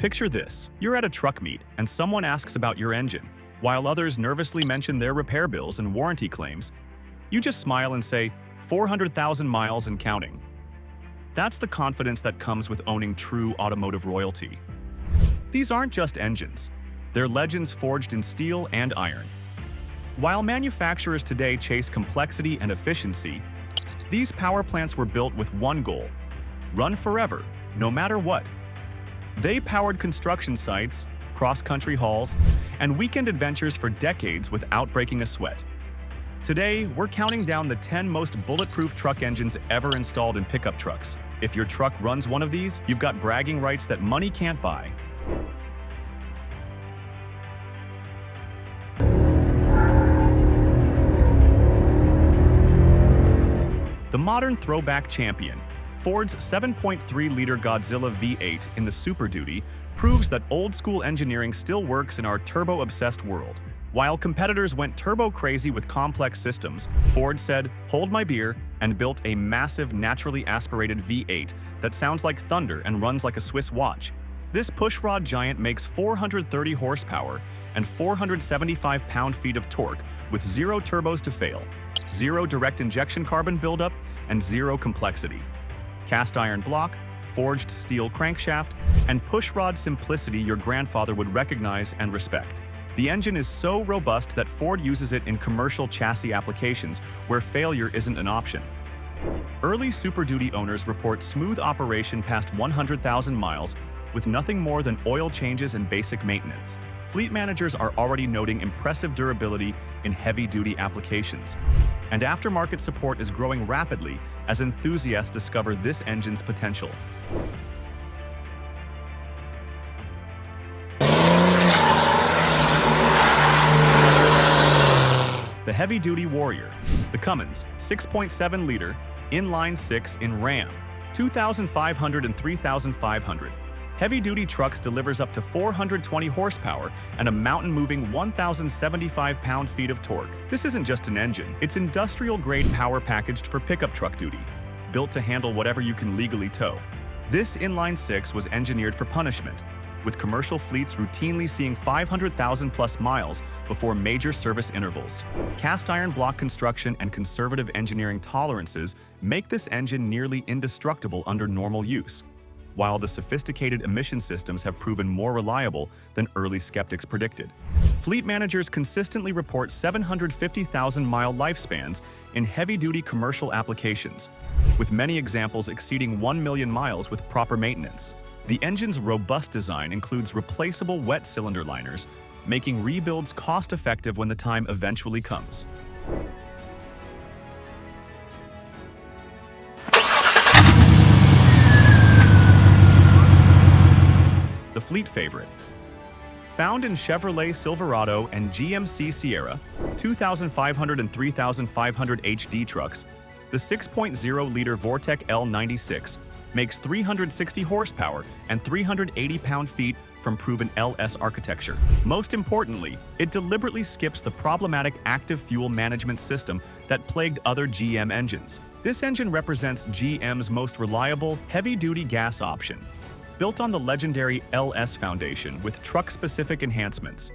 Picture this. You're at a truck meet and someone asks about your engine. While others nervously mention their repair bills and warranty claims, you just smile and say, 400,000 miles and counting. That's the confidence that comes with owning true automotive royalty. These aren't just engines. They're legends forged in steel and iron. While manufacturers today chase complexity and efficiency, these power plants were built with one goal: run forever, no matter what. They powered construction sites, cross-country hauls, and weekend adventures for decades without breaking a sweat. Today, we're counting down the 10 most bulletproof truck engines ever installed in pickup trucks. If your truck runs one of these, you've got bragging rights that money can't buy. The modern throwback champion, Ford's 7.3-liter Godzilla V8 in the Super Duty, proves that old-school engineering still works in our turbo-obsessed world. While competitors went turbo-crazy with complex systems, Ford said, "Hold my beer," and built a massive, naturally aspirated V8 that sounds like thunder and runs like a Swiss watch. This pushrod giant makes 430 horsepower and 475 pound-feet of torque with 0 turbos to fail, 0 direct injection carbon buildup, and 0 complexity. Cast iron block, forged steel crankshaft, and pushrod simplicity your grandfather would recognize and respect. The engine is so robust that Ford uses it in commercial chassis applications where failure isn't an option. Early Super Duty owners report smooth operation past 100,000 miles with nothing more than oil changes and basic maintenance. Fleet managers are already noting impressive durability in heavy-duty applications, and aftermarket support is growing rapidly as enthusiasts discover this engine's potential. The heavy-duty warrior, the Cummins 6.7-liter inline-6 in Ram, 2,500 and 3,500. Heavy-duty trucks delivers up to 420 horsepower and a mountain-moving 1,075 pound-feet of torque. This isn't just an engine, it's industrial-grade power packaged for pickup truck duty, built to handle whatever you can legally tow. This inline-6 was engineered for punishment, with commercial fleets routinely seeing 500,000-plus miles before major service intervals. Cast iron block construction and conservative engineering tolerances make this engine nearly indestructible under normal use, while the sophisticated emission systems have proven more reliable than early skeptics predicted. Fleet managers consistently report 750,000-mile lifespans in heavy-duty commercial applications, with many examples exceeding 1 million miles with proper maintenance. The engine's robust design includes replaceable wet cylinder liners, making rebuilds cost-effective when the time eventually comes. The fleet favorite. Found in Chevrolet Silverado and GMC Sierra, 2,500 and 3,500 HD trucks, the 6.0-liter Vortec L96 makes 360 horsepower and 380 pound-feet from proven LS architecture. Most importantly, it deliberately skips the problematic active fuel management system that plagued other GM engines. This engine represents GM's most reliable, heavy-duty gas option, built on the legendary LS foundation with truck-specific enhancements.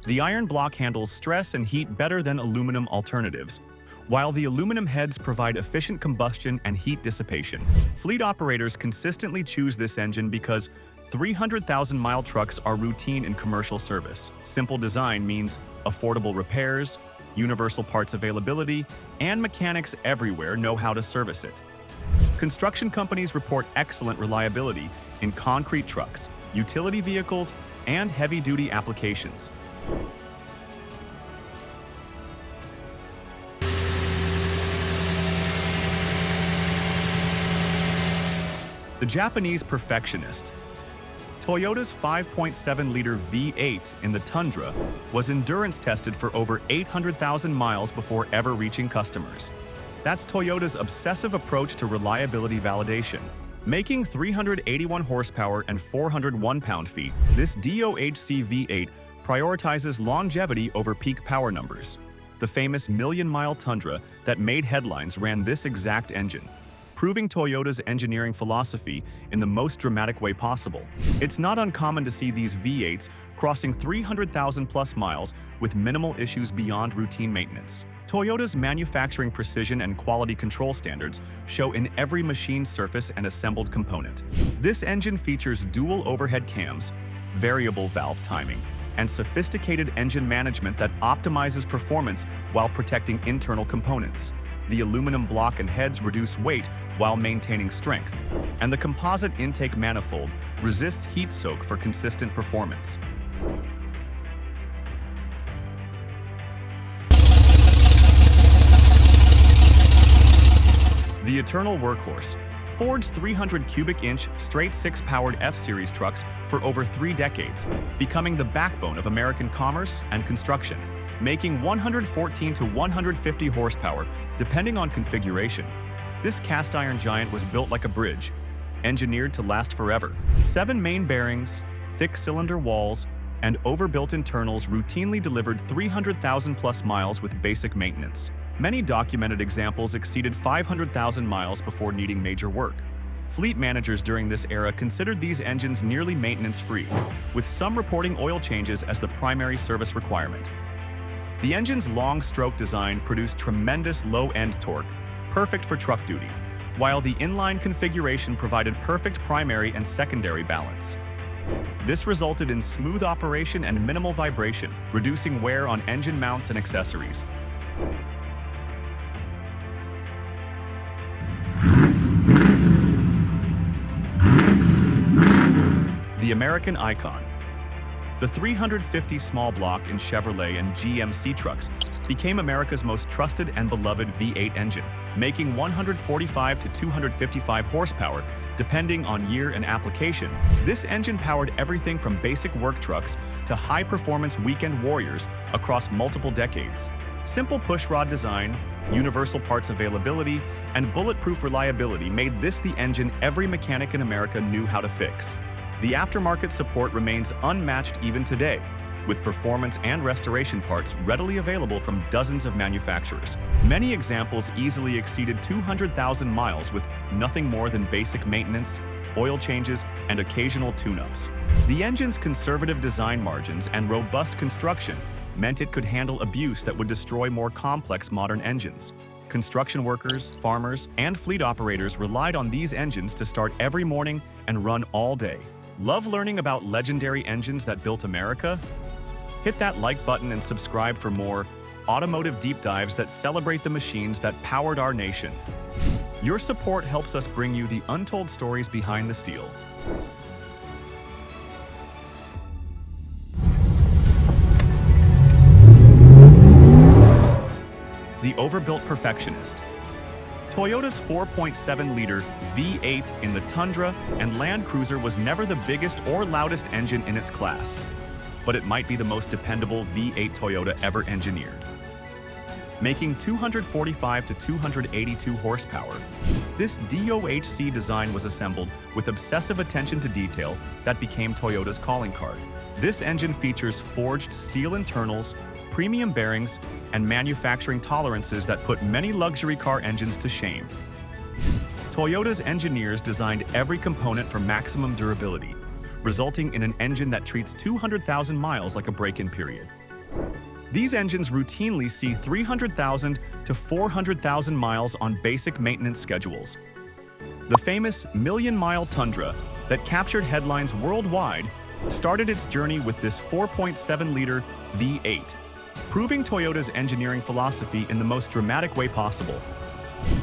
The iron block handles stress and heat better than aluminum alternatives, while the aluminum heads provide efficient combustion and heat dissipation. Fleet operators consistently choose this engine because 300,000-mile trucks are routine in commercial service. Simple design means affordable repairs, universal parts availability, and mechanics everywhere know how to service it. Construction companies report excellent reliability in concrete trucks, utility vehicles, and heavy-duty applications. The Japanese perfectionist. Toyota's 5.7-liter V8 in the Tundra was endurance tested for over 800,000 miles before ever reaching customers. That's Toyota's obsessive approach to reliability validation. Making 381 horsepower and 401 pound-feet, this DOHC V8 prioritizes longevity over peak power numbers. The famous million-mile Tundra that made headlines ran this exact engine, proving Toyota's engineering philosophy in the most dramatic way possible. It's not uncommon to see these V8s crossing 300,000 plus miles with minimal issues beyond routine maintenance. Toyota's manufacturing precision and quality control standards show in every machine surface and assembled component. This engine features dual overhead cams, variable valve timing, and sophisticated engine management that optimizes performance while protecting internal components. The aluminum block and heads reduce weight while maintaining strength, and the composite intake manifold resists heat soak for consistent performance. The eternal workhorse, Ford's 300 cubic inch straight six-powered F-Series trucks for over 3 decades, becoming the backbone of American commerce and construction, making 114 to 150 horsepower depending on configuration. This cast iron giant was built like a bridge, engineered to last forever. 7 main bearings, thick cylinder walls, and overbuilt internals routinely delivered 300,000 plus miles with basic maintenance. Many documented examples exceeded 500,000 miles before needing major work. Fleet managers during this era considered these engines nearly maintenance-free, with some reporting oil changes as the primary service requirement. The engine's long stroke design produced tremendous low-end torque, perfect for truck duty, while the inline configuration provided perfect primary and secondary balance. This resulted in smooth operation and minimal vibration, reducing wear on engine mounts and accessories. The American icon. The 350 small block in Chevrolet and GMC trucks became America's most trusted and beloved V8 engine, making 145 to 255 horsepower, depending on year and application. This engine powered everything from basic work trucks to high-performance weekend warriors across multiple decades. Simple pushrod design, universal parts availability, and bulletproof reliability made this the engine every mechanic in America knew how to fix. The aftermarket support remains unmatched even today, with performance and restoration parts readily available from dozens of manufacturers. Many examples easily exceeded 200,000 miles with nothing more than basic maintenance, oil changes, and occasional tune-ups. The engine's conservative design margins and robust construction meant it could handle abuse that would destroy more complex modern engines. Construction workers, farmers, and fleet operators relied on these engines to start every morning and run all day. Love learning about legendary engines that built America? Hit that like button and subscribe for more automotive deep dives that celebrate the machines that powered our nation. Your support helps us bring you the untold stories behind the steel. The overbuilt perfectionist. Toyota's 4.7-liter V8 in the Tundra and Land Cruiser was never the biggest or loudest engine in its class, but it might be the most dependable V8 Toyota ever engineered. Making 245 to 282 horsepower, this DOHC design was assembled with obsessive attention to detail that became Toyota's calling card. This engine features forged steel internals, premium bearings, and manufacturing tolerances that put many luxury car engines to shame. Toyota's engineers designed every component for maximum durability, resulting in an engine that treats 200,000 miles like a break-in period. These engines routinely see 300,000 to 400,000 miles on basic maintenance schedules. The famous million-mile Tundra that captured headlines worldwide started its journey with this 4.7-liter V8, proving Toyota's engineering philosophy in the most dramatic way possible.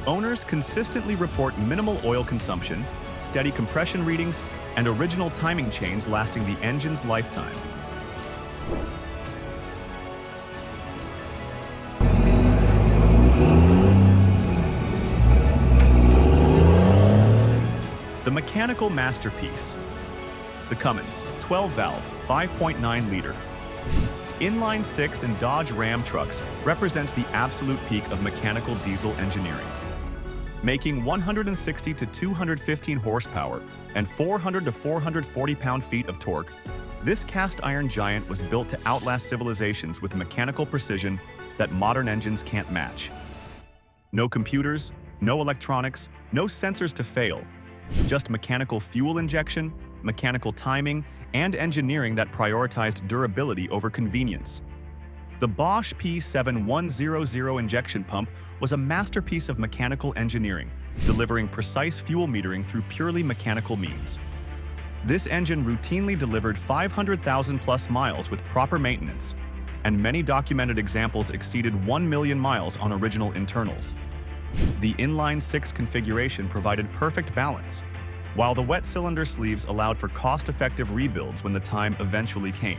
Owners consistently report minimal oil consumption, steady compression readings, and original timing chains lasting the engine's lifetime. The mechanical masterpiece. The Cummins 12-valve 5.9-liter inline 6 and Dodge Ram trucks represents the absolute peak of mechanical diesel engineering. Making 160 to 215 horsepower and 400 to 440 pound-feet of torque, this cast iron giant was built to outlast civilizations with mechanical precision that modern engines can't match. No computers, No electronics, no sensors to fail. Just mechanical fuel injection, mechanical timing, and engineering that prioritized durability over convenience. The Bosch P7100 injection pump was a masterpiece of mechanical engineering, delivering precise fuel metering through purely mechanical means. This engine routinely delivered 500,000+ miles with proper maintenance, and many documented examples exceeded 1 million miles on original internals. The inline-6 configuration provided perfect balance, while the wet cylinder sleeves allowed for cost-effective rebuilds when the time eventually came.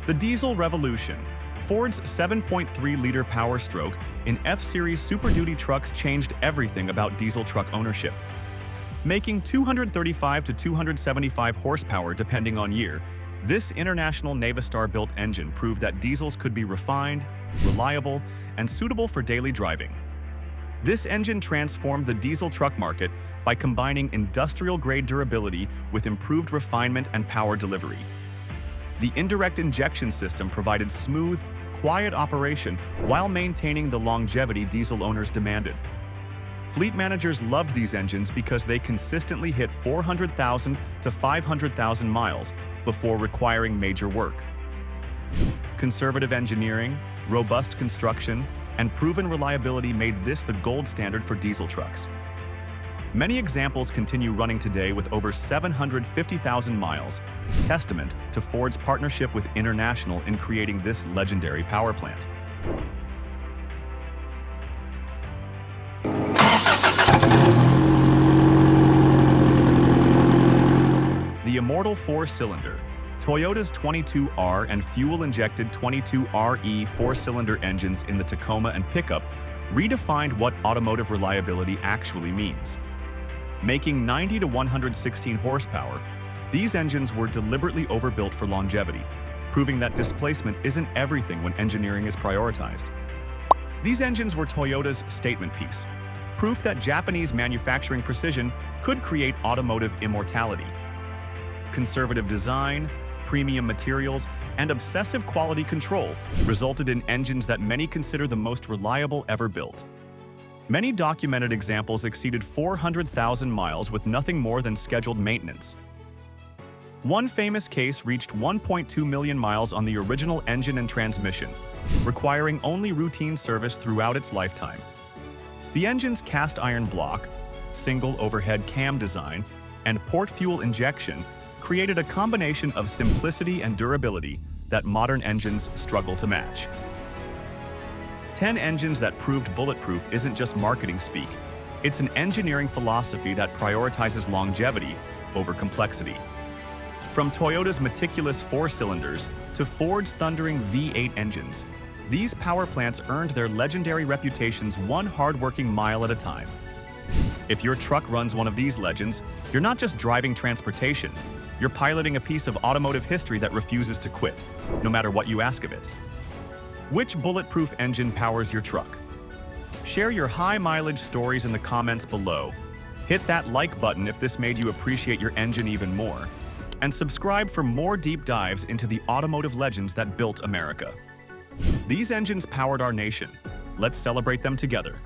The diesel revolution. Ford's 7.3-liter Power Stroke in F-Series Super Duty trucks changed everything about diesel truck ownership. Making 235 to 275 horsepower depending on year, this International Navistar-built engine proved that diesels could be refined, reliable, and suitable for daily driving. This engine transformed the diesel truck market by combining industrial-grade durability with improved refinement and power delivery. The indirect injection system provided smooth, quiet operation while maintaining the longevity diesel owners demanded. Fleet managers loved these engines because they consistently hit 400,000 to 500,000 miles before requiring major work. Conservative engineering, robust construction, and proven reliability made this the gold standard for diesel trucks. Many examples continue running today with over 750,000 miles, testament to Ford's partnership with International in creating this legendary power plant. The immortal four-cylinder, Toyota's 22R and fuel-injected 22RE four-cylinder engines in the Tacoma and pickup redefined what automotive reliability actually means. Making 90 to 116 horsepower, these engines were deliberately overbuilt for longevity, proving that displacement isn't everything when engineering is prioritized. These engines were Toyota's statement piece, proof that Japanese manufacturing precision could create automotive immortality. Conservative design, premium materials, and obsessive quality control resulted in engines that many consider the most reliable ever built. Many documented examples exceeded 400,000 miles with nothing more than scheduled maintenance. One famous case reached 1.2 million miles on the original engine and transmission, requiring only routine service throughout its lifetime. The engine's cast iron block, single overhead cam design, and port fuel injection created a combination of simplicity and durability that modern engines struggle to match. 10 engines that proved bulletproof isn't just marketing speak, it's an engineering philosophy that prioritizes longevity over complexity. From Toyota's meticulous four-cylinders to Ford's thundering V8 engines, these power plants earned their legendary reputations one hard-working mile at a time. If your truck runs one of these legends, you're not just driving transportation, you're piloting a piece of automotive history that refuses to quit, no matter what you ask of it. Which bulletproof engine powers your truck? Share your high-mileage stories in the comments below. Hit that like button if this made you appreciate your engine even more. And subscribe for more deep dives into the automotive legends that built America. These engines powered our nation. Let's celebrate them together.